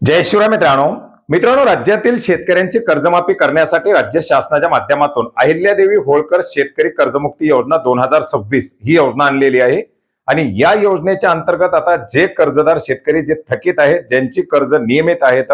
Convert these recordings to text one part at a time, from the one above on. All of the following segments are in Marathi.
जय शिवराय मित्रांनो राज्यातील शेतकऱ्यांची कर्जमाफी करण्यासाठी राज्य शासनाच्या माध्यमातून अहिल्यादेवी होळकर शेतकरी कर्जमुक्ती योजना 2026 ही योजना आणलेली आहे। आणि या योजनेच्या अंतर्गत आता जे कर्जदार शेतकरी जे थकीत आहेत, ज्यांची कर्ज नियमित आहेत,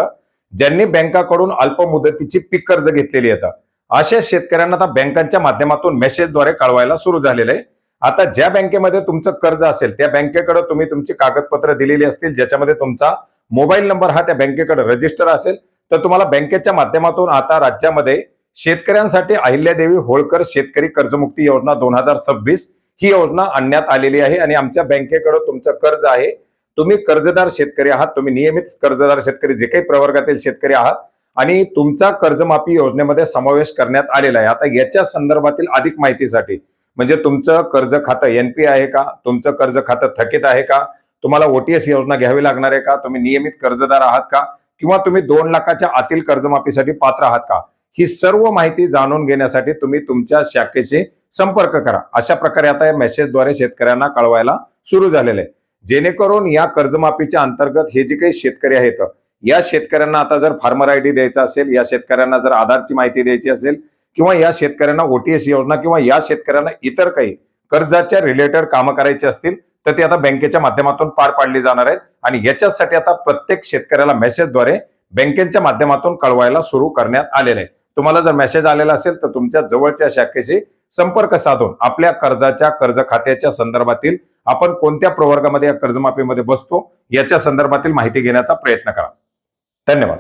ज्यांनी बँकाकडून अल्प मुदतीची पीक कर्ज घेतलेली आहेत, अशा शेतकऱ्यांना आता बँकांच्या माध्यमातून मेसेजद्वारे कळवायला सुरू झालेलं आहे। आता ज्या बँकेमध्ये तुमचं कर्ज असेल त्या बँकेकडे तुम्ही तुमची कागदपत्र दिलेली असतील, ज्याच्यामध्ये तुमचा मोबाईल नंबर हा त्या बँकेकडे रजिस्टर असेल, तर तुम्हाला बँकेच्या माध्यमातून आता राज्यामध्ये शेतकऱ्यांसाठी अहिल्यादेवी होळकर शेतकरी कर्जमुक्ती योजना 2026 ही योजना आणण्यात आलेली आहे। आणि आमच्या बँकेकडे तुमचं कर्ज आहे, तुम्ही कर्जदार शेतकरी आहात, तुम्ही नियमित कर्जदार शेतकरी जे काही प्रवर्गातील शेतकरी आहात आणि तुमचा कर्जमाफी योजनेमध्ये समावेश करण्यात आलेला आहे। आता याच्या संदर्भातील अधिक माहितीसाठी म्हणजे तुमचं कर्ज खातं एनपी आहे का, तुमचं कर्ज खातं थकीत आहे का, तुम्हाला ओटीएस योजना घ्यावी लागणार आहे का, तुम्ही नियमित कर्जदार आहात का, किंवा तुम्ही 2 लाखाच्या आतील कर्जमाफीसाठी पात्र आहात का, ही सर्व माहिती जाणून घेण्यासाठी तुम्ही तुमच्या शाखेशी संपर्क करा। अशा प्रकारे आता या मेसेजद्वारे शेतकऱ्यांना कळवायला सुरू झालेले आहे, जेणेकरून या कर्जमाफीच्या अंतर्गत हे जे काही शेतकरी आहेत, या शेतकऱ्यांना आता जर फार्मर आयडी द्यायचा असेल, या शेतकऱ्यांना जर आधारची माहिती द्यायची असेल, किंवा या शेतकऱ्यांना ओटीएस योजना किंवा या शेतकऱ्यांना इतर काही कर्जाच्या रिलेटेड कामं करायची असतील तर ते आता बँकेच्या माध्यमातून पार पाडली जाणार आहेत। आणि याच्यासाठी आता प्रत्येक शेतकऱ्याला मेसेजद्वारे बँकेच्या माध्यमातून कळवायला सुरू करण्यात आलेले आहे। तुम्हाला जर मेसेज आलेला असेल तर तुमच्या जवळच्या शाखेशी संपर्क साधून आपल्या कर्जाच्या कर्ज खात्याच्या संदर्भातील आपण कोणत्या प्रवर्गामध्ये या कर्जमाफीमध्ये बसतो याच्या संदर्भातील माहिती घेण्याचा प्रयत्न करा। धन्यवाद।